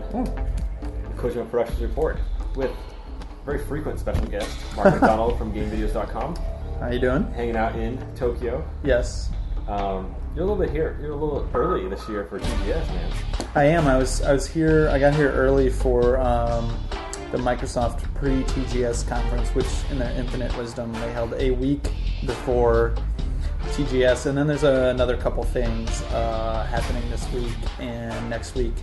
on the Kojima Productions Report with very frequent special guest, Mark McDonald from GameVideos.com. How you doing? Hanging out in Tokyo. Yes. You're a little bit here. You're a little early this year for TGS, man. I am. I was here. I got here early for the Microsoft pre-TGS conference, which, in their infinite wisdom, they held a week before TGS, and then there's another couple things happening this week and next week.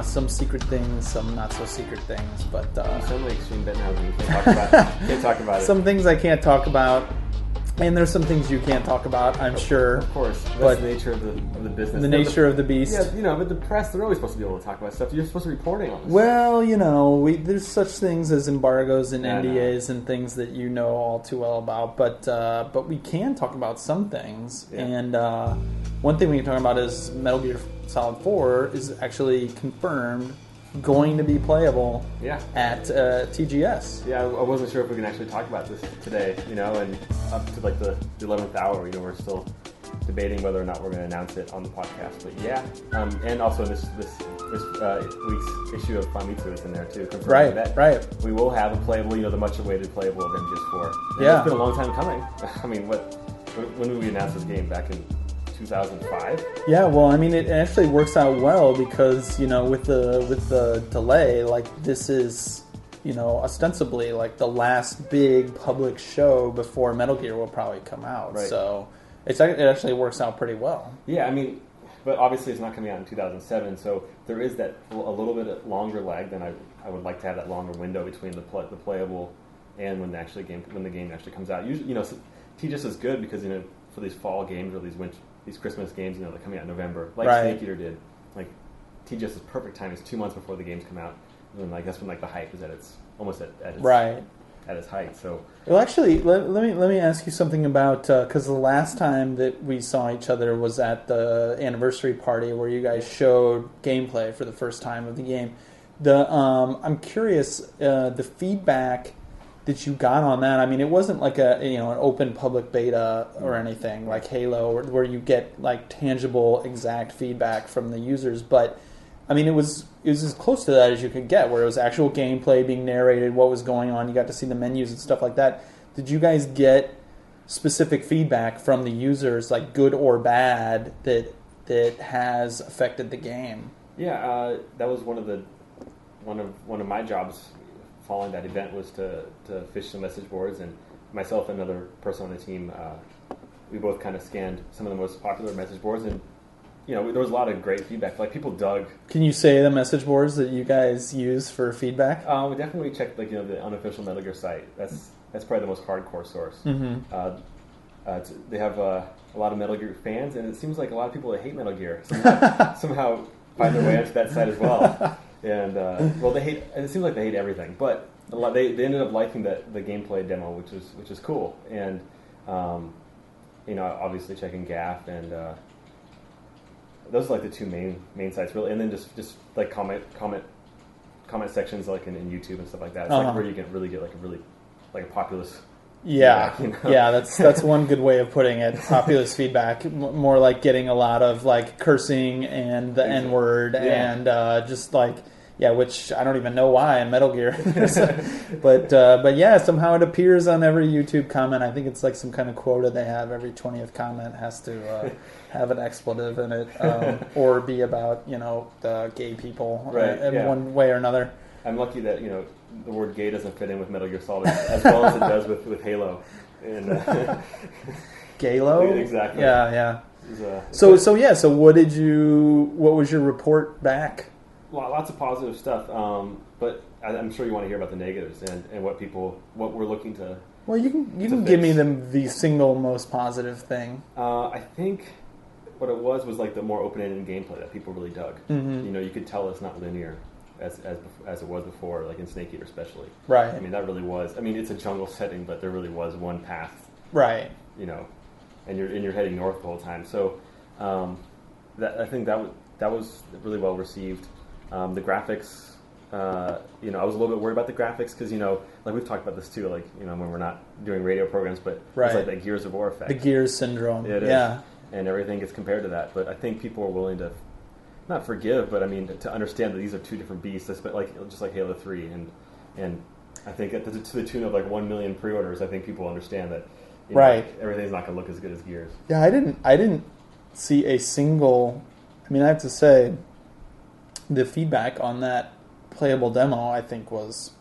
Some secret things, some not so secret things, but some extreme bet now you can't talk about. Can't talk about it. Some things I can't talk about, and there's some things you can't talk about, I'm sure. Of course, that's the nature of the business. The nature of the beast. Yeah, but the press, they're always supposed to be able to talk about stuff. You're supposed to be reporting on this. Well, there's such things as embargoes and NDAs and things that you know all too well about, but we can talk about some things. Yeah. And one thing we can talk about is Metal Gear Solid 4 is actually confirmed going to be playable at TGS. Yeah, I wasn't sure if we can actually talk about this today, and up to like the 11th hour, we're still debating whether or not we're going to announce it on the podcast. But yeah, and also this week's issue of Famitsu is in there too. Right. We will have a playable, the much-awaited playable of MGS4. Yeah. It's been a long time coming. I mean, when did we announce this game? Back in 2005? Yeah, well, I mean, it actually works out well because, with the delay, like, this is, ostensibly, like, the last big public show before Metal Gear will probably come out. Right. So it actually works out pretty well. Yeah, I mean, but obviously it's not coming out in 2007, so there is that a little bit longer lag than I would like to have, that longer window between the playable and when the game actually comes out. Usually, TGS is good because, for these fall games or these Christmas games, they're coming out in November, like Snake Eater did. Like, TGS is perfect time. It's 2 months before the games come out, and that's when the hype is at its height. So, well, actually, let me ask you something about because the last time that we saw each other was at the anniversary party where you guys showed gameplay for the first time of the game. I'm curious the feedback that you got on that. I mean, it wasn't like an open public beta or anything like Halo, where you get like tangible, exact feedback from the users. But I mean, it was as close to that as you could get, where it was actual gameplay being narrated, what was going on. You got to see the menus and stuff like that. Did you guys get specific feedback from the users, like good or bad, that has affected the game? Yeah, that was one of my jobs following that event was to fish some message boards, and myself and another person on the team, we both kind of scanned some of the most popular message boards, and there was a lot of great feedback. Like, people dug. Can you say the message boards that you guys use for feedback? We definitely checked the unofficial Metal Gear site. That's probably the most hardcore source. Mm-hmm. They have a lot of Metal Gear fans, and it seems like a lot of people that hate Metal Gear somehow find their way onto that site as well. And they hate. It seems like they hate everything, but they ended up liking the gameplay demo, which is cool. And obviously checking GAF, and those are like the two main sites really. And then just like comment sections like in YouTube and stuff like that. It's like where you can really get like a populist. Yeah, feedback, yeah, that's one good way of putting it. Populist feedback, more like getting a lot of like cursing and the N-word and just like which I don't even know why in Metal Gear, but yeah, somehow it appears on every YouTube comment. I think it's like some kind of quota they have. Every 20th comment has to have an expletive in it, or be about the gay people in one way or another. I'm lucky that the word gay doesn't fit in with Metal Gear Solid as well as it does with Halo. And Galo? Exactly. Yeah. So what was your report back? Lots of positive stuff, but I'm sure you want to hear about the negatives and what we're looking to. Well, you can give me the single most positive thing. I think what it was like the more open-ended gameplay that people really dug. Mm-hmm. You could tell it's not linear as it was before, like in Snake Eater especially. Right. I mean, that really was. I mean, it's a jungle setting, but there really was one path. Right. And you're heading north the whole time. So I think that was really well received. The graphics, I was a little bit worried about the graphics because, like we've talked about this too, like, when we're not doing radio programs, but it's like that Gears of War effect. The Gears syndrome. It is. And everything gets compared to that. But I think people are willing to not forgive, but I mean to understand that these are two different beasts, but just like Halo 3, and I think to the tune of like 1 million pre-orders, I think people understand that everything's not going to look as good as Gears. Yeah, I didn't see a single. I mean, I have to say, the feedback on that playable demo, I think, was,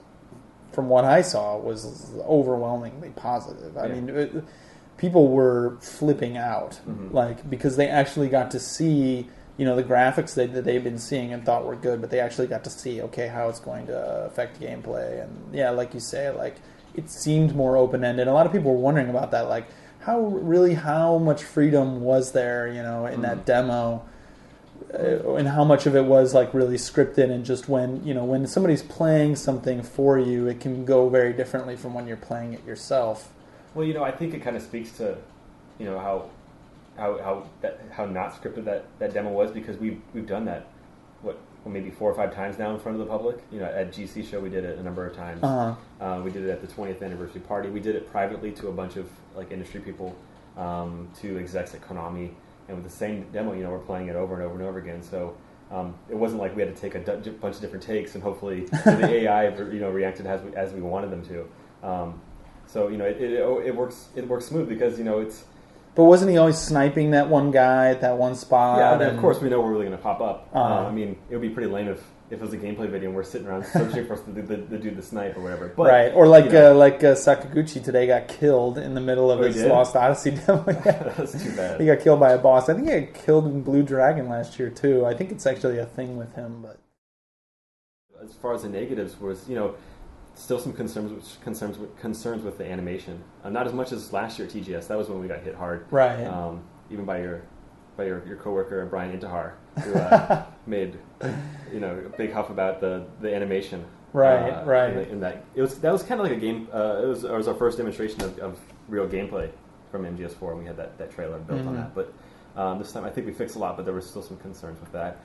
from what I saw, was overwhelmingly positive. I mean, people were flipping out, because they actually got to see, the graphics that they've been seeing and thought were good, but they actually got to see, how it's going to affect gameplay. And yeah, like you say, it seemed more open-ended. A lot of people were wondering about that, how much freedom was there, in that demo, and how much of it was really scripted, and just when somebody's playing something for you, it can go very differently from when you're playing it yourself. Well, I think it kind of speaks to, how not scripted that demo was, because we've done that, maybe 4 or 5 times now in front of the public. At GC show we did it a number of times. We did it at the 20th anniversary party. We did it privately to a bunch of industry people, to execs at Konami, and with the same demo, we're playing it over and over and over again. So it wasn't like we had to take a bunch of different takes, and hopefully the AI reacted as we wanted them to. So it works smooth, because it's. But wasn't he always sniping that one guy at that one spot? Yeah, and of course we know we're really going to pop up. I mean, it would be pretty lame if it was a gameplay video and we're sitting around searching for us to do the snipe or whatever. But, right, or Sakaguchi today got killed in the middle of his Lost Odyssey demo. That's too bad. He got killed by a boss. I think he got killed in Blue Dragon last year too. I think it's actually a thing with him. But as far as the negatives was, still some concerns with the animation. Not as much as last year at TGS. That was when we got hit hard. Right. Even by your coworker Brian Intihar, who made a big huff about the animation. Right. Right. In that that was kind of like a game. It was our first demonstration of real gameplay from MGS4, and we had that trailer built on that. But this time I think we fixed a lot, but there were still some concerns with that.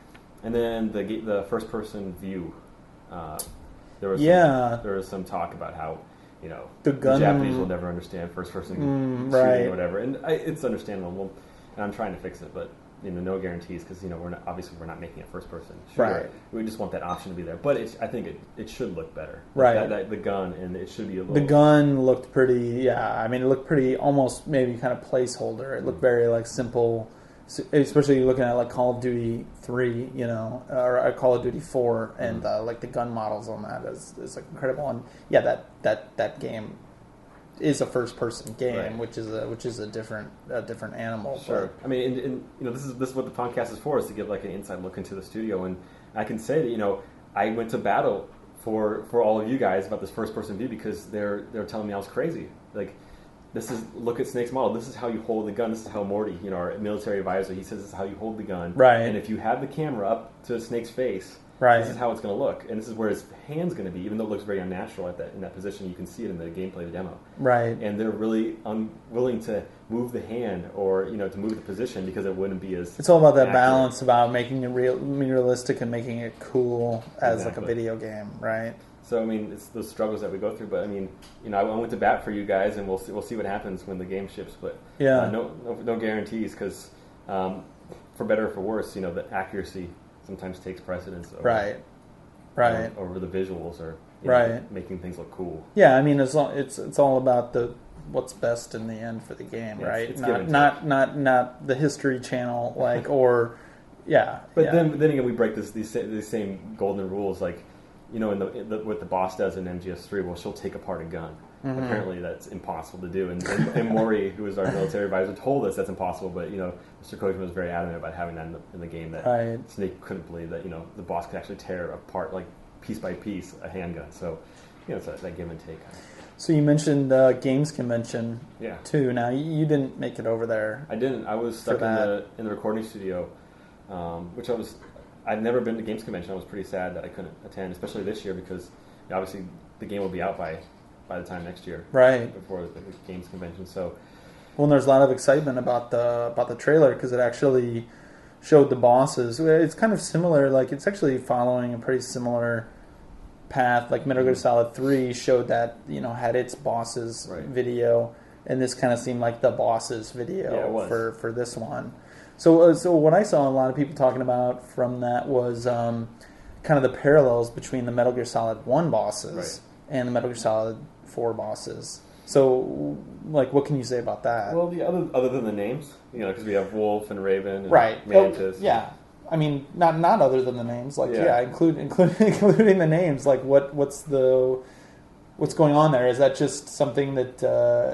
And then the first person view. There was some talk about how the Japanese will never understand first-person shooting or whatever, and it's understandable. And I'm trying to fix it, but no guarantees, because we're not making it first-person shooter. Right. We just want that option to be there, but I think it should look better. Right. The gun, and it should be a little. The gun looked pretty. Yeah, I mean, it looked pretty, almost maybe kind of placeholder. It looked very simple. Especially looking at Call of Duty 3, or Call of Duty 4, and the gun models on that is incredible. And yeah, that game is a first person game, right, which is a different animal. Sure. But I mean, this is what the podcast is for, is to give an inside look into the studio. And I can say that I went to battle for all of you guys about this first person view, because they're telling me I was crazy. Look at Snake's model. This is how you hold the gun. This is how Morty, our military advisor, he says this is how you hold the gun. Right. And if you have the camera up to Snake's face, right, this is how it's going to look. And this is where his hand's going to be, even though it looks very unnatural in that position. You can see it in the gameplay demo. Right. And they're really unwilling to move the hand or to move the position, because it wouldn't be as. It's all about that balance, about making it realistic and making it cool as a video game, right? So I mean, it's those struggles that we go through. But I mean, I went to bat for you guys, and we'll see what happens when the game ships. But no guarantees, because for better or for worse, the accuracy sometimes takes precedence over, over the visuals, or making things look cool. Yeah, I mean, it's all about what's best in the end for the game, right? It's not the History Channel or But then again, we break these same golden rules, what the boss does in MGS3. Well, she'll take apart a gun. Mm-hmm. Apparently, that's impossible to do. And Maury, who is our military advisor, told us that's impossible. But Mr. Kojima was very adamant about having that in the game. That Snake couldn't believe that the boss could actually tear apart piece by piece a handgun. So it's that give and take. So you mentioned Games Convention, too. Now you didn't make it over there. I didn't. I was stuck in the recording studio, which I'd never been to Games Convention. I was pretty sad that I couldn't attend, especially this year, because obviously the game will be out by the time next year, right before the Games Convention. So, well, there's a lot of excitement about the trailer, because it actually showed the bosses. It's kind of similar, it's actually following a pretty similar path. Metal Gear Solid 3 showed that had its bosses video, and this kind of seemed like the bosses video for this one. So what I saw a lot of people talking about from that was kind of the parallels between the Metal Gear Solid 1 bosses and the Metal Gear Solid 4 bosses. So, like, what can you say about that? Well, other than the names, because we have Wolf and Raven and right. Mantis. Yeah. I mean, not other than the names. Like, including the names. Like, what's going on there? Is that just something that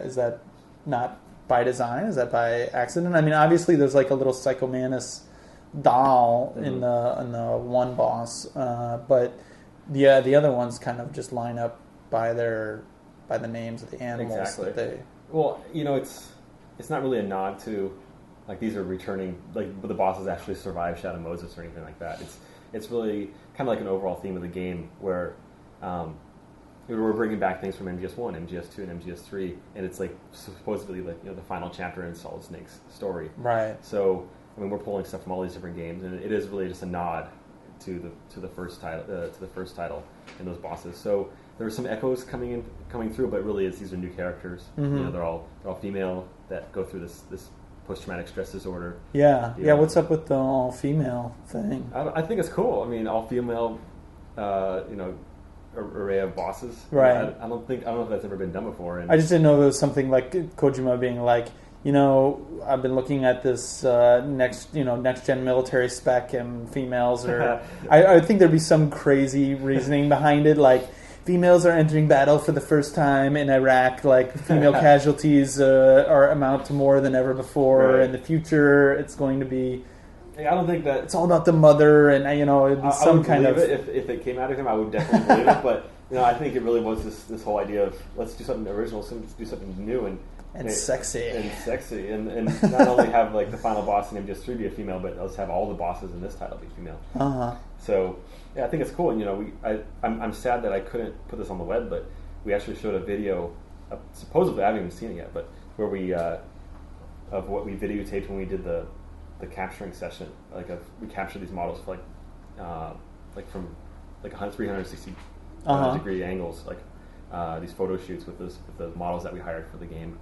is that not by design? Is that by accident? I mean, obviously, there's like a little Psycho Mantis doll in the one boss, but the other ones kind of just line up by the names of the animals. Exactly. Well, it's not really a nod to like these are returning, like the bosses actually survive Shadow Moses or anything like that. It's really kind of like an overall theme of the game where we're bringing back things from MGS1, MGS2, and MGS3, and it's like supposedly like the final chapter in Solid Snake's story. Right. So I mean, we're pulling stuff from all these different games, and it is really just a nod to the first title and those bosses. So there are some echoes coming through, but really these are new characters. Mm-hmm. They're all female that go through this post-traumatic stress disorder. Yeah. What's up with the all-female thing? I think it's cool. I mean, all-female, array of bosses. Right. I don't know if that's ever been done before. And I just didn't know if it was something like Kojima being like, I've been looking at this next gen military spec and females are. I think there'd be some crazy reasoning behind it, like females are entering battle for the first time in Iraq. Like female casualties amount to more than ever before. Right. In the future, it's going to be. I don't think that it's all about the mother, and it'd be some kind of. If it came out of him, I would definitely believe it. But I think it really was this whole idea of let's do something original, let's do something new and sexy, and not only have like the final boss in MGS3 be a female, but let's have all the bosses in this title be female. So I think it's cool. And I'm sad that I couldn't put this on the web, but we actually showed a video. Supposedly, I haven't even seen it yet, but where we of what we videotaped when we did the capturing session. We captured these models for from 360 degree angles, these photo shoots with the models that we hired for the game.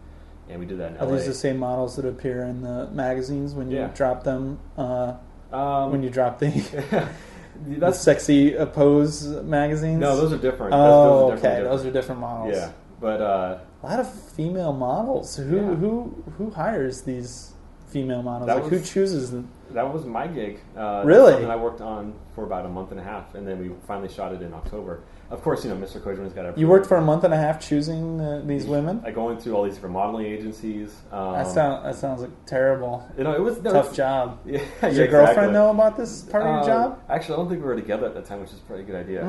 And we did that in LA. Are these the same models that appear in the magazines when you drop them? When you drop the sexy pose magazines? No, those are different. Oh, those are different models. Yeah, but a lot of female models. Who hires these female models? Who chooses them? That was my gig. Really? Something I worked on for about a month and a half, and then we finally shot it in October. Of course, Mr. Kojima's got everything. You worked for a month and a half choosing these women? Going through all these different modeling agencies. That sounds like terrible. It was tough job. Yeah, Does your girlfriend know about this part of your job? Actually, I don't think we were together at that time, which is a pretty good idea.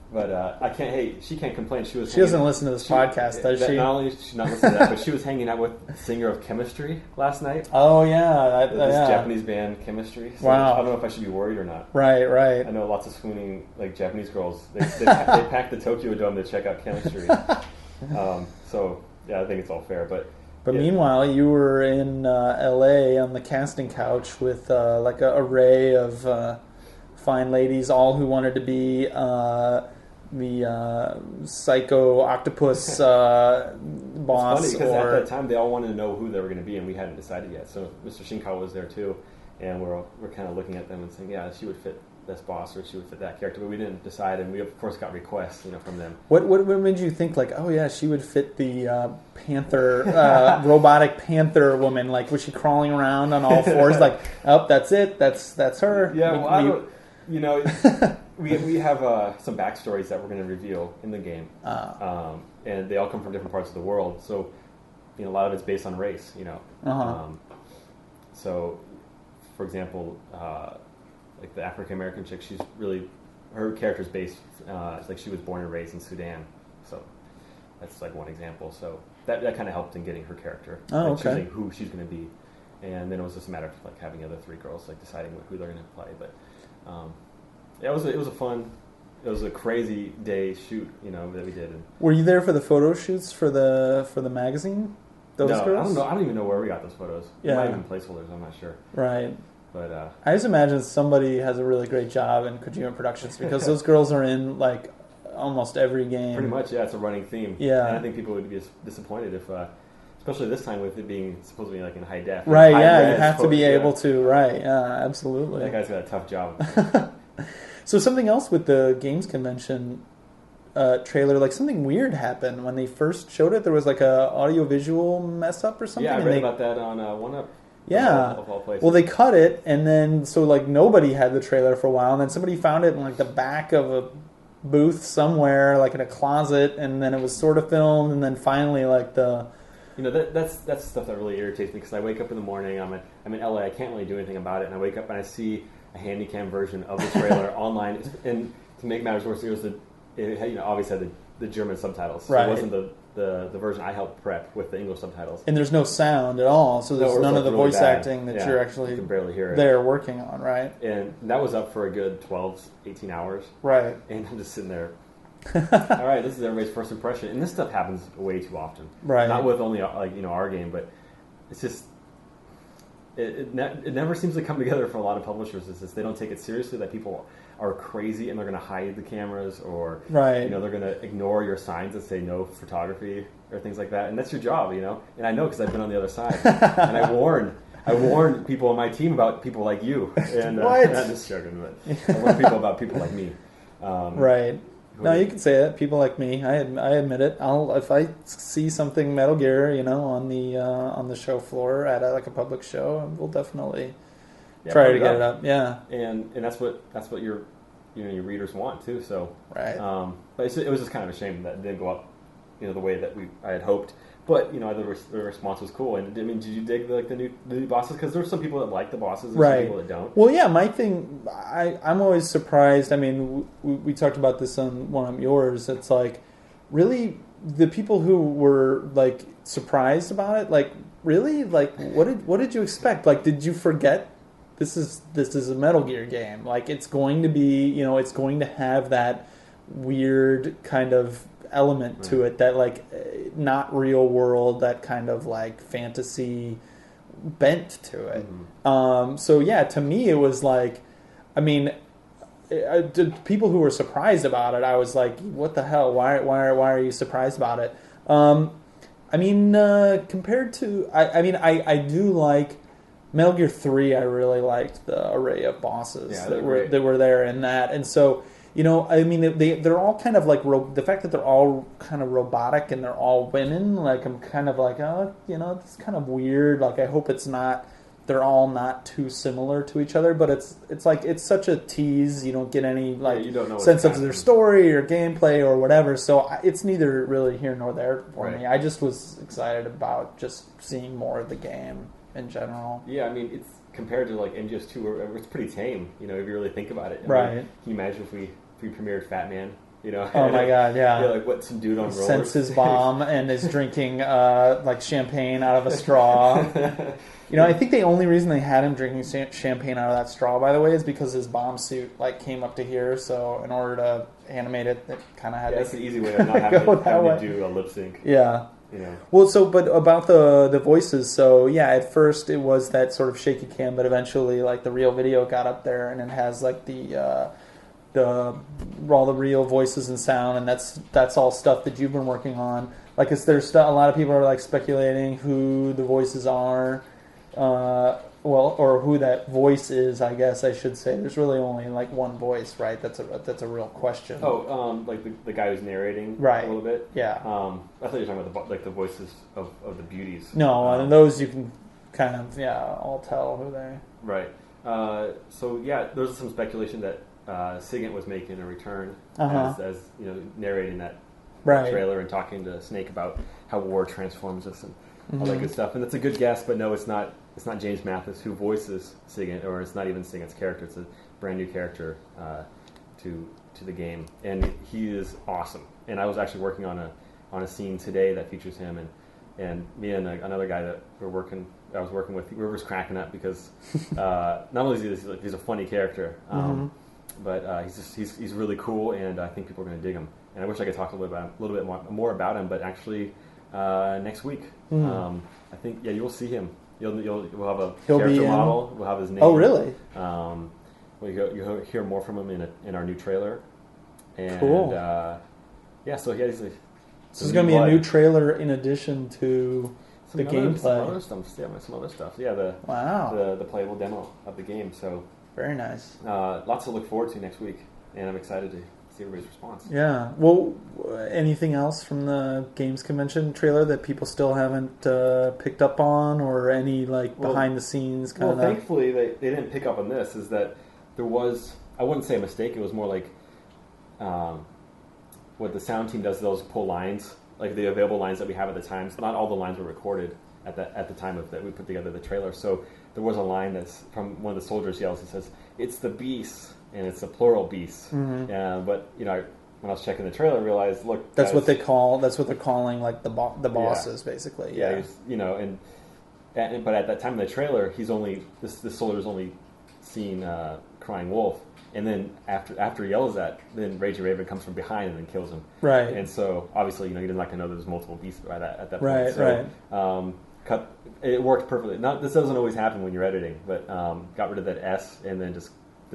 But I can't. Hey, she can't complain. She doesn't listen to this podcast, does she? Not only she's not listening to that, but she was hanging out with the singer of Chemistry last night. Oh yeah, this Japanese band Chemistry. So wow. I don't know if I should be worried or not. Right. I know lots of swooning Japanese girls. They packed the Tokyo Dome to check out Chemistry. So I think it's all fair. But meanwhile, you were in LA on the casting couch with an array of fine ladies, all who wanted to be the psycho octopus boss. It's funny because at that time they all wanted to know who they were going to be, and we hadn't decided yet. So Mr. Shinkawa was there too, and we're kind of looking at them and saying, yeah, she would fit this boss or she would fit that character, but we didn't decide, and we of course got requests, from them. What made you think she would fit the panther, robotic panther woman? Like, was she crawling around on all fours? Like, that's it, that's her. Yeah, we have some backstories that we're going to reveal in the game, and they all come from different parts of the world. So, a lot of it's based on race. So, for example, like the African American chick, she's really her character's based. It's like she was born and raised in Sudan. So that's like one example. So that kind of helped in getting her character, choosing who she's going to be, and then it was just a matter of having the other three girls deciding who they're going to play. But it was a crazy day shoot, that we did. Were you there for the photo shoots for the magazine? Those girls? I don't even know where we got those photos. Yeah. They might have been placeholders. I'm not sure. Right. But I just imagine somebody has a really great job in Kojima Productions because those girls are in almost every game. Pretty much, yeah. It's a running theme. Yeah. And I think people would be disappointed if, especially this time with it being supposed to be like in high def. Right, high yeah, res, you have to be able to, right, yeah, absolutely. That guy's got a tough job. So something else with the games convention trailer, like something weird happened when they first showed it. There was like a audio-visual mess up or something. Yeah, I read about that on One Up. Yeah. Of all places. Well, they cut it, and then so like nobody had the trailer for a while, and then somebody found it in like the back of a booth somewhere, like in a closet, and then it was sort of filmed, and then finally like the. That's stuff that really irritates me because I wake up in the morning. I'm in LA. I can't really do anything about it, and I wake up and I see a handycam version of the trailer online. And to make matters worse, it obviously had the German subtitles. So right. It wasn't the version I helped prep with the English subtitles. And there's no sound at all, so there's none of the really voice acting that you're actually you can barely hear it. There working on, right? And that was up for a good 12, 18 hours. Right. And I'm just sitting there. All right, this is everybody's first impression, and this stuff happens way too often. Right. Not with only our game, but it's just it never seems to come together for a lot of publishers. It's just they don't take it seriously that people are crazy and they're going to hide the cameras, or right. They're going to ignore your signs that say no photography or things like that. And that's your job, And I know because I've been on the other side, and I warned people on my team about people like you. And what? Not just joking, but I warned people about people like me. Right. No, you can say that. People like me, I admit it. If I see something Metal Gear, on the show floor at a public show, we'll definitely try to get it up. Yeah, and that's what your readers want too. So right. But it was just kind of a shame that it didn't go up, the way that I had hoped. But the response was cool. And I mean, did you dig the new bosses? Because there's some people that like the bosses, and some people that don't. Well, yeah, my thing, I'm always surprised. I mean, we talked about this on one of yours. It's like, really, the people who were like surprised about it, like, really, like, what did you expect? Like, did you forget this is a Metal Gear game? Like, it's going to be, it's going to have that weird kind of element to it, that like not real world, that kind of like fantasy bent to it. Mm-hmm. So yeah, to me it was like, I mean, to people who were surprised about it, I was like, what the hell? Why are you surprised about it? I mean, compared to, I do like Metal Gear 3. I really liked the array of bosses that were there in that, and so. I mean, they're all kind of like the fact that they're all kind of robotic and they're all women. Like, I'm kind of like, it's kind of weird. Like, I hope they're all not too similar to each other. But it's like it's such a tease. You don't get any you don't know sense of their story or gameplay or whatever. So it's neither really here nor there for me. I just was excited about just seeing more of the game in general. Yeah, I mean, it's compared to like MGS2, it's pretty tame. If you really think about it. Right. Can you imagine if we premiered Fat Man, Oh my God, yeah. Like what some dude on rollers. Sends his bomb and is drinking like champagne out of a straw. I think the only reason they had him drinking champagne out of that straw, by the way, is because his bomb suit like came up to here. So in order to animate it, it kind of had to. That's the easy way of not having to do a lip sync. Yeah. Well, but about the voices, so yeah, at first it was that sort of shaky cam, but eventually like the real video got up there and it has like all the real voices and sound, and that's all stuff that you've been working on. Like, there's a lot of people are like speculating who the voices are, or who that voice is. I guess I should say. There's really only like one voice, right? That's a real question. Oh, like the guy who's narrating, right? A little bit, yeah. I thought you were talking about the voices of the beauties. No, and those you can kind of all tell who they. Right. So yeah, there's some speculation that Sigint was making a return as narrating that trailer and talking to Snake about how war transforms us and all that good stuff. And it's a good guess, but no, it's not. It's not James Mathis who voices Sigint, or it's not even Sigint's character. It's a brand new character to the game, and he is awesome. And I was actually working on a scene today that features him, and me and another guy that I was working with, we were just cracking up because not only is he's a funny character. But he's really cool, and I think people are going to dig him. And I wish I could talk a little bit more about him, but actually next week, I think you'll see him. We'll have a character model. We'll have his name. Oh, really? You'll hear more from him in our new trailer. And, cool. So he's. So it's going to be a new trailer in addition to the gameplay. Some other stuff. Yeah, the playable demo of the game. So very nice. Lots to look forward to next week, and I'm excited to see everybody's response. Yeah. Well, anything else from the Games Convention trailer that people still haven't picked up on, or any behind the scenes kind of? Well, thankfully they didn't pick up on this. Is that there was, I wouldn't say a mistake. It was more like what the sound team does. Those pull lines, like the available lines that we have at the time. So not all the lines were recorded at the time that we put together the trailer. So there was a line that's from one of the soldiers yells. It says, "It's the beasts," and it's a plural beasts. Mm-hmm. But when I was checking the trailer, I realized, look, that's what they're calling like the bosses, basically. Yeah. But at that time in the trailer, he's only this soldier's only seen crying wolf. And then after he yells that, then Raging Raven comes from behind and then kills him. Right. And so obviously, you're not going to know there's multiple beasts at that point. Right. So, right. It worked perfectly. This doesn't always happen when you're editing, but got rid of that S and then just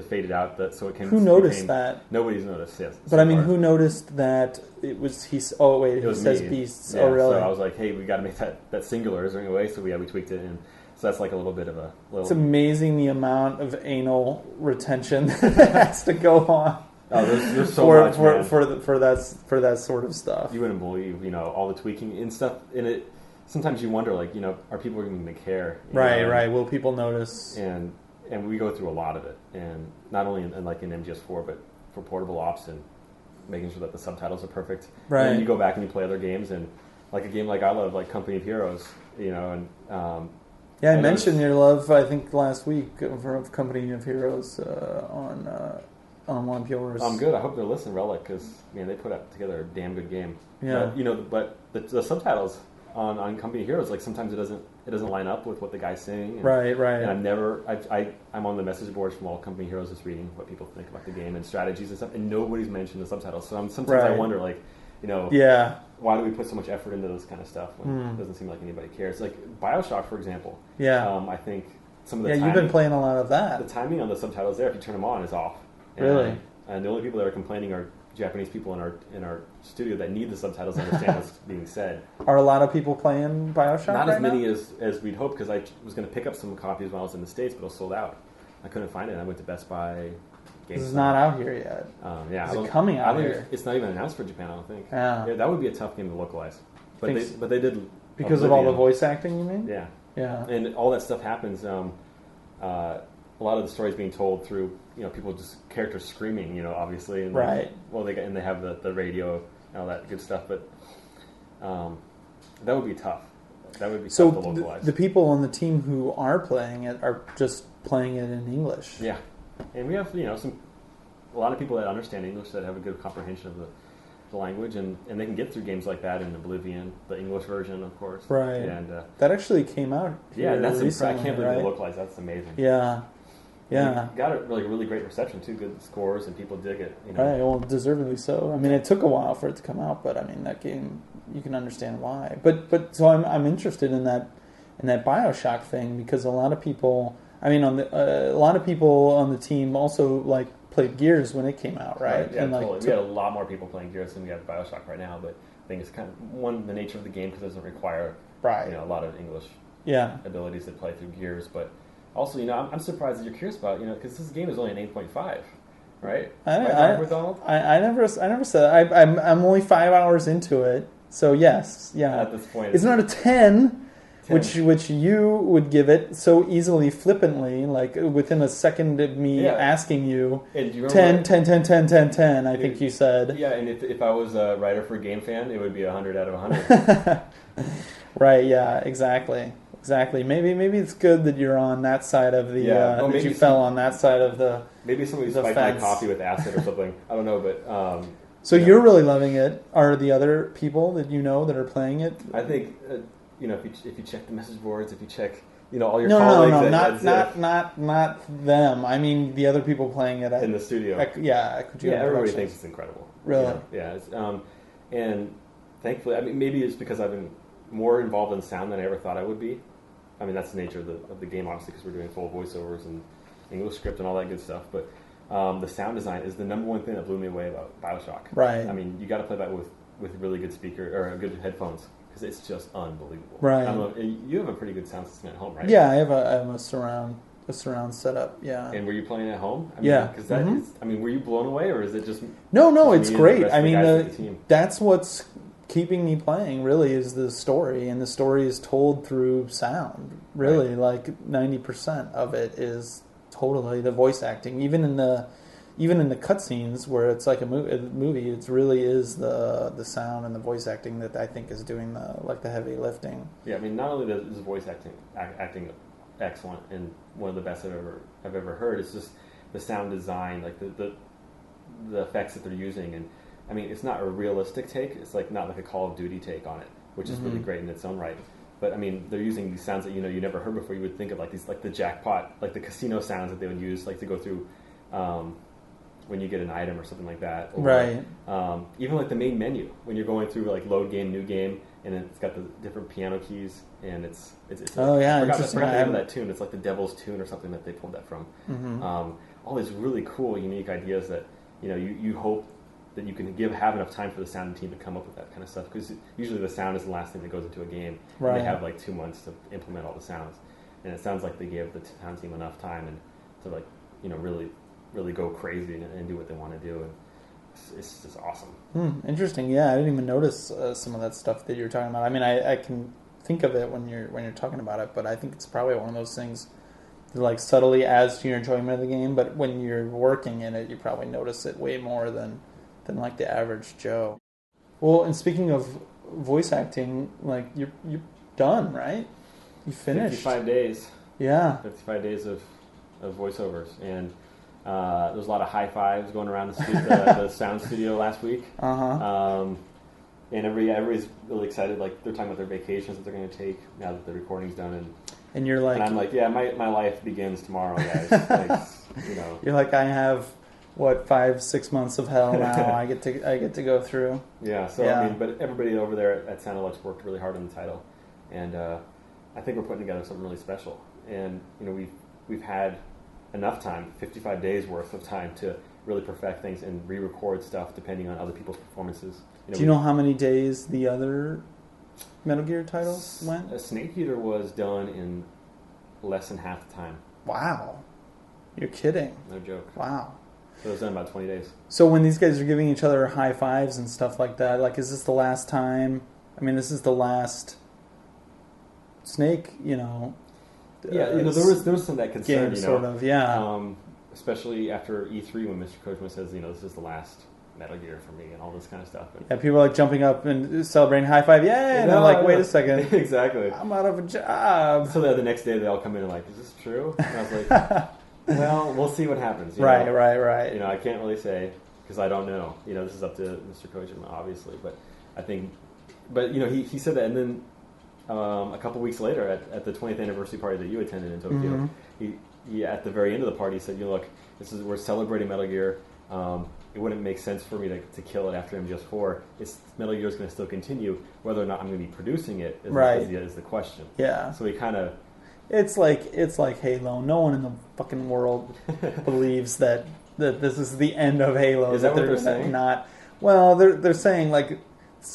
faded out so it can. Who noticed that? Nobody's noticed. Yes. But I mean, who noticed that it was he's? Oh wait, it says beasts. Yeah, oh really? So I was like, hey, we got to make that singular. Is there any way? So we tweaked it and. So that's like a little bit of a little... It's amazing the amount of anal retention that has to go on. Oh, there's so much, man. for that sort of stuff. You wouldn't believe, all the tweaking and stuff in it. Sometimes you wonder, are people even going to care? Right. Will people notice? And we go through a lot of it, and not only in MGS4, but for portable ops and making sure that the subtitles are perfect. Right. And then you go back and you play other games, and like a game like I love, like Company of Heroes, and. Yeah, I mentioned your love, I think, last week of Company of Heroes on one of yours. I'm good. I hope they're listening, Relic, because they put together a damn good game. Yeah. But the subtitles on Company of Heroes, sometimes it doesn't line up with what the guy's saying. And, right. And I'm on the message boards from all Company of Heroes, just reading what people think about the game and strategies and stuff, and nobody's mentioned the subtitles. So sometimes I wonder, yeah. Why do we put so much effort into this kind of stuff when it doesn't seem like anybody cares? Like BioShock, for example. Yeah. I think some of the you've been playing a lot of that. The timing on the subtitles there, if you turn them on, is off. Really? And the only people that are complaining are Japanese people in our studio that need the subtitles to understand what's being said. Are a lot of people playing BioShock Not right as many now? as we'd hoped, because I was going to pick up some copies when I was in the States, but it was sold out. I couldn't find it. I went to Best Buy. This is not out here yet. Yeah, is it coming out here? It's not even announced for Japan, I don't think. Yeah. That would be a tough game to localize. But they did because Oblivion. Of all the voice acting, you mean? Yeah. Yeah. And all that stuff happens. A lot of the stories being told through people just characters screaming. Obviously. And right. They have the radio and all that good stuff, but that would be tough. That would be tough to localize. The people on the team who are playing it are just playing it in English. Yeah. And we have, a lot of people that understand English that have a good comprehension of the language, and they can get through games like that in Oblivion, the English version, of course. Right. And that actually came out. Yeah, and that's recently, I can't believe right? they localized. That's amazing. Yeah. Yeah. We got a really great reception too, good scores, and people dig it. Right. Well, deservedly so. I mean, it took a while for it to come out, but I mean, that game, you can understand why. But so I'm interested in that BioShock thing, because a lot of people. I mean, a lot of people on the team also played Gears when it came out, right? Yeah, and totally. We had a lot more people playing Gears than we have BioShock right now. But I think it's kind of the nature of the game, because it doesn't require a lot of English abilities to play through Gears. But also, I'm surprised that you're curious about because this game is only an 8.5, right? I never said that. I'm only 5 hours into it, so yes, yeah. At this point, it's not a 10. Which you would give it so easily, flippantly, within a second of me asking you, 10, 10, 10, 10, 10, 10, I think you said. Yeah, and if I was a writer for Game Fan, it would be 100 out of 100. Right, yeah, exactly. Maybe it's good that you're on that side of the, that you fell on that side of the Maybe somebody spiked my coffee with acid or something. I don't know, but... so you're really loving it. Are the other people that that are playing it? I think... if you check the message boards, if you check, all your colleagues... not them. I mean, the other people playing it in the studio. Everybody thinks it's incredible. Really? Yeah. And thankfully, I mean, maybe it's because I've been more involved in sound than I ever thought I would be. I mean, that's the nature of the game, obviously, because we're doing full voiceovers and English script and all that good stuff. But the sound design is the number one thing that blew me away about BioShock. Right. I mean, you got to play that with really good speaker or good headphones. because it's just unbelievable. Right. I don't know, you have a pretty good sound system at home, right? Yeah, I have a surround setup. Yeah. And were you playing at home? Yeah. Because that is, I mean, were you blown away, or is it just? No, just it's great. I mean, that's what's keeping me playing. Really, is the story, and the story is told through sound. Really, right. like 90% of it is totally the voice acting. Even in the cutscenes where it's like a movie, it really is the sound and the voice acting that I think is doing the heavy lifting. Yeah, I mean, not only is the voice acting excellent and one of the best I've ever heard, it's just the sound design, like the effects that they're using, and I mean, it's not a realistic take. It's like not like a Call of Duty take on it, which is really great in its own right. But I mean, they're using these sounds that you never heard before. You would think of like these, like the jackpot, like the casino sounds that they would use, like to go through when you get an item or something like that. Or, right. Even like the main menu when you're going through like load game, new game, and then it's got the different piano keys, and it's oh yeah, I interesting. forgot the name of that tune. It's like the Devil's Tune or something that they pulled that from. All these really cool, unique ideas that you hope that you can have enough time for the sound team to come up with that kind of stuff, because usually the sound is the last thing that goes into a game. Right. And they have like 2 months to implement all the sounds, and it sounds like they gave the sound team enough time and to like really go crazy and do what they want to do, and it's just awesome. Interesting. Yeah, I didn't even notice some of that stuff that you're talking about. I mean, I can think of it when you're talking about it, but I think it's probably one of those things that like subtly adds to your enjoyment of the game. But when you're working in it, you probably notice it way more than like the average Joe. Well, and speaking of voice acting, like you're done, right? You finished 55 days. Yeah, 55 days of voiceovers, and there's a lot of high fives going around the sound studio last week. And everybody's really excited. Like they're talking about their vacations that they're going to take now that the recording's done, and you're like, and I'm like, yeah, my life begins tomorrow, guys. Like, you're like, I have 5-6 months of hell now. I get to go through. Yeah. So I mean, but everybody over there at Soundelux worked really hard on the title, and I think we're putting together something really special. And we've had enough time, 55 days worth of time, to really perfect things and re-record stuff depending on other people's performances. Do you know how many days the other Metal Gear titles went? Snake Eater was done in less than half the time. Wow. You're kidding. No joke. Wow. So it was done in about 20 days. So when these guys are giving each other high fives and stuff like that, like, is this the last time? I mean, this is the last Snake, Yeah, there was some of that concern, game, sort of, yeah. Especially after E3 when Mr. Kojima says, this is the last Metal Gear for me and all this kind of stuff. Yeah, people are like jumping up and celebrating high five, and I'm like, wait a second. Exactly. I'm out of a job. So the next day they all come in and like, is this true? And I was like, well, we'll see what happens. Right. I can't really say because I don't know. This is up to Mr. Kojima, obviously. But I think, he said that, and then a couple weeks later at the 20th anniversary party that you attended in Tokyo, he at the very end of the party said, look, we're celebrating Metal Gear. It wouldn't make sense for me to kill it after MGS4. Metal Gear is going to still continue. Whether or not I'm going to be producing it is the question. Yeah. So he kind of. It's like Halo. No one in the fucking world believes that this is the end of Halo. Is that what they're saying? Not. Well, they're saying like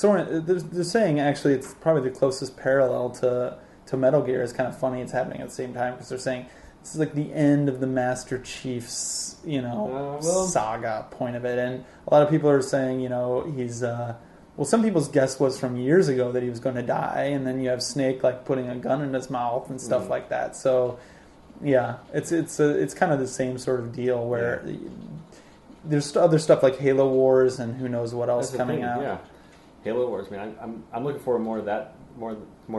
they're saying actually it's probably the closest parallel to Metal Gear. It's kind of funny it's happening at the same time because they're saying this is like the end of the Master Chief's saga point of it, and a lot of people are saying he's. Well, some people's guess was from years ago that he was going to die, and then you have Snake like putting a gun in his mouth and stuff like that. So, yeah, it's kind of the same sort of deal where there's other stuff like Halo Wars and who knows what else coming out. Yeah, Halo Wars, man. I'm looking forward more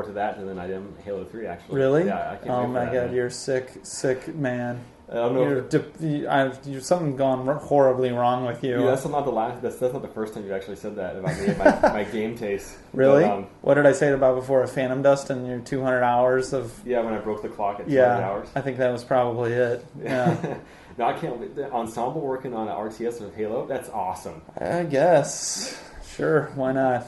to that than I am Halo 3 actually. Really? Yeah, I can't. Oh wait for my that, god, man. you're sick man. I don't know. You've something gone horribly wrong with you. Yeah, that's not the first time you actually said that about me and my game taste. Really? But, what did I say about before? A Phantom Dust and your 200 hours of... Yeah, when I broke the clock at 200 hours. I think that was probably it. Yeah. No, I can't wait. The ensemble working on an RTS of Halo, that's awesome. I guess. Sure, why not?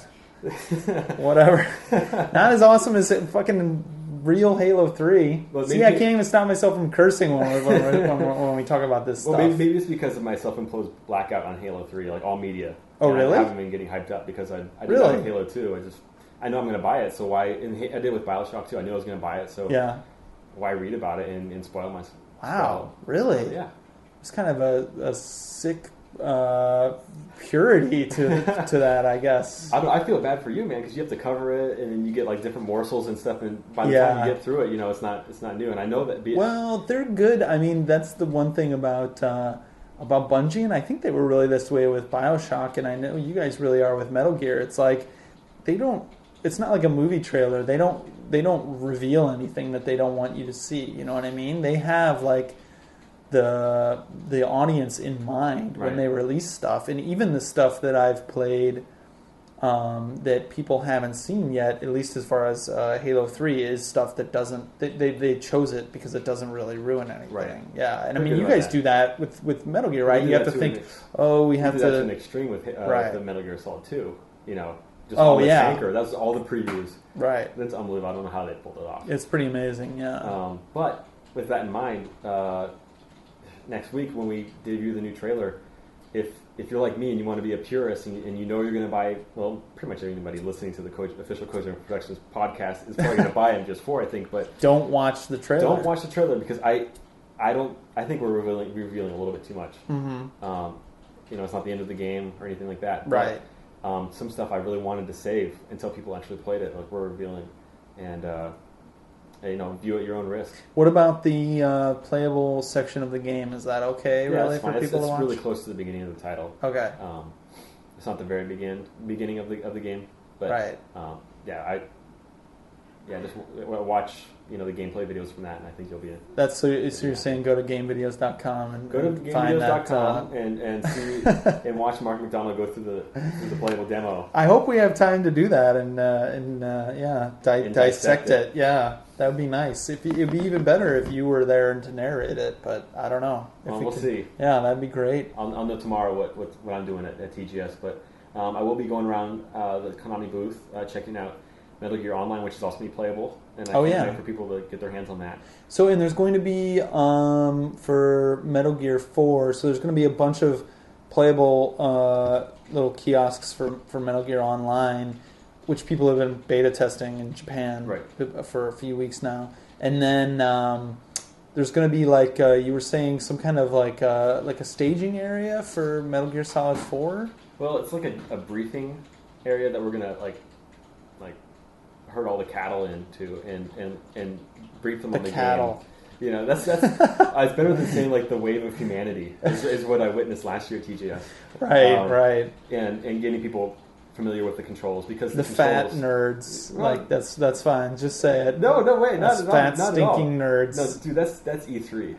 Whatever. Not as awesome as fucking real Halo 3. Well, I can't even stop myself from cursing when we talk about this stuff. Well, maybe it's because of my self-imposed blackout on Halo 3, like all media. Oh, really? I haven't been getting hyped up because I did really? like Halo 2. I know I'm going to buy it, so why? And I did with BioShock too. I knew I was going to buy it, so why read about it and spoil myself? Wow, really? Yeah. It's kind of a sick purity to that, I guess. I feel bad for you, man, because you have to cover it, and then you get like different morsels and stuff, and by the time you get through it, it's not new. And I know that. Well, they're good. I mean, that's the one thing about Bungie, and I think they were really this way with BioShock, and I know you guys really are with Metal Gear. It's like they don't. It's not like a movie trailer. They don't reveal anything that they don't want you to see. You know what I mean? They have like the audience in mind when they release stuff, and even the stuff that I've played that people haven't seen yet, at least as far as Halo 3, is stuff that doesn't. They chose it because it doesn't really ruin anything. Right. Yeah, and I mean, you guys do that with Metal Gear, right? You have to think, we have to. That's an extreme with the Metal Gear Solid 2. Just on the tanker. That's all the previews. Right. That's unbelievable. I don't know how they pulled it off. It's pretty amazing, yeah. But with that in mind, next week when we debut the new trailer, if you're like me and you want to be a purist and you know you're going to buy, well, pretty much anybody listening to the official Kojima Productions podcast is probably going to buy MGS4, I think. But don't watch the trailer. Don't watch the trailer because I think we're revealing a little bit too much. Mm-hmm. It's not the end of the game or anything like that. Right. But, some stuff I really wanted to save until people actually played it, like we're revealing, and view at your own risk. What about the playable section of the game? Is that okay, really, for people to watch? It's really close to the beginning of the title. Okay. It's not the very beginning of the game, but right. Just watch the gameplay videos from that, and I think you'll be. That's so you're saying go to gamevideos.com and go to gamevideos.com and see and watch Mark McDonald go through the playable demo. I hope we have time to do that and dissect it. Yeah, that would be nice. It'd be even better if you were there to narrate it, but I don't know. We'll see. Yeah, that'd be great. I'll know tomorrow what I'm doing at TGS, but I will be going around the Konami booth checking out Metal Gear Online, which is also playable, and I can't wait for people to get their hands on that. So, and there's going to be for Metal Gear 4. So there's going to be a bunch of playable little kiosks for Metal Gear Online, which people have been beta testing in Japan for a few weeks now. And then there's going to be like you were saying, some kind of like a staging area for Metal Gear Solid 4. Well, it's like a briefing area that we're going to like herd all the cattle into and brief them on the cattle. Game. That's it's better than saying like the wave of humanity is what I witnessed last year at TGS. Right. And getting people familiar with the controls because the fat nerds, like that's fine. Just say it. No way, not stinking nerds. No, dude, that's E3.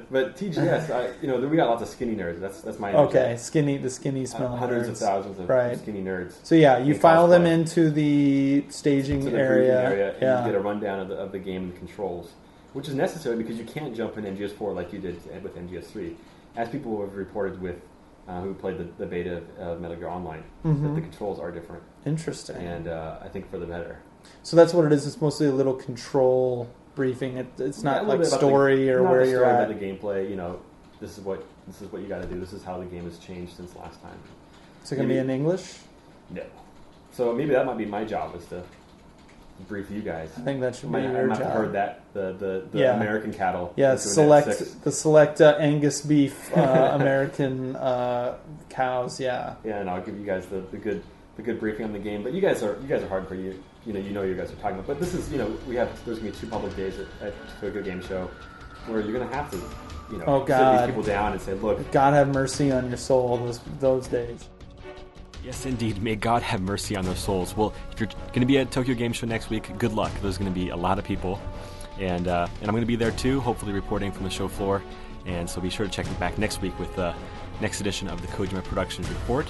But TGS, we got lots of skinny nerds. That's my okay. The skinny smelling hundreds nerds. Of thousands of skinny nerds. So you file them into the staging area, and you get a rundown of the game and the controls, which is necessary because you can't jump in MGS4 like you did with MGS3, as people have reported with. Who played the beta of Metal Gear Online. That the controls are different. Interesting. And I think for the better. So that's what it is. It's mostly a little control briefing. It's not like story or where you're at. The gameplay, this is what you got to do. This is how the game has changed since last time. Is it going to be in English? No. So maybe that might be my job, is to brief you guys. I think that should be your job. I have heard that the American cattle. Yeah, select Angus beef American cows. Yeah. Yeah, and I'll give you guys the good briefing on the game. But you guys are hardcore. You know you guys are talking about. But this is there's gonna be 2 public days at Tokyo Game Show where you're gonna have to sit these people down and say, look, God have mercy on your soul those days. Yes, indeed. May God have mercy on their souls. Well, if you're going to be at Tokyo Game Show next week, good luck. There's going to be a lot of people. And I'm going to be there too, hopefully reporting from the show floor. And so be sure to check back next week with the next edition of the Kojima Productions Report.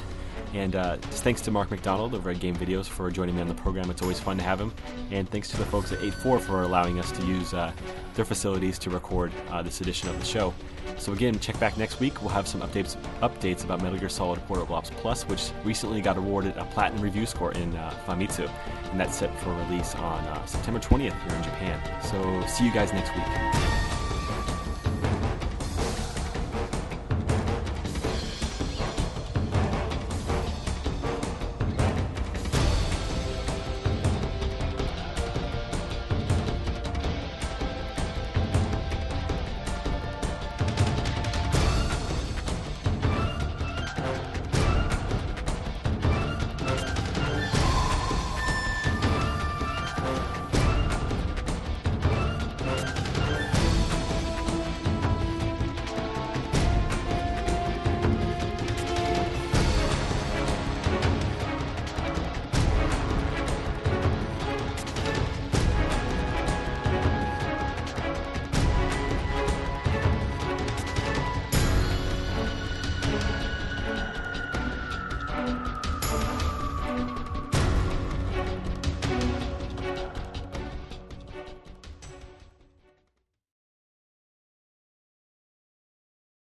And just thanks to Mark McDonald over at Game Videos for joining me on the program. It's always fun to have him. And thanks to the folks at 8.4 for allowing us to use their facilities to record this edition of the show. So again, check back next week. We'll have some updates about Metal Gear Solid Portable Ops Plus, which recently got awarded a platinum review score in Famitsu. And that's set for release on September 20th here in Japan. So see you guys next week.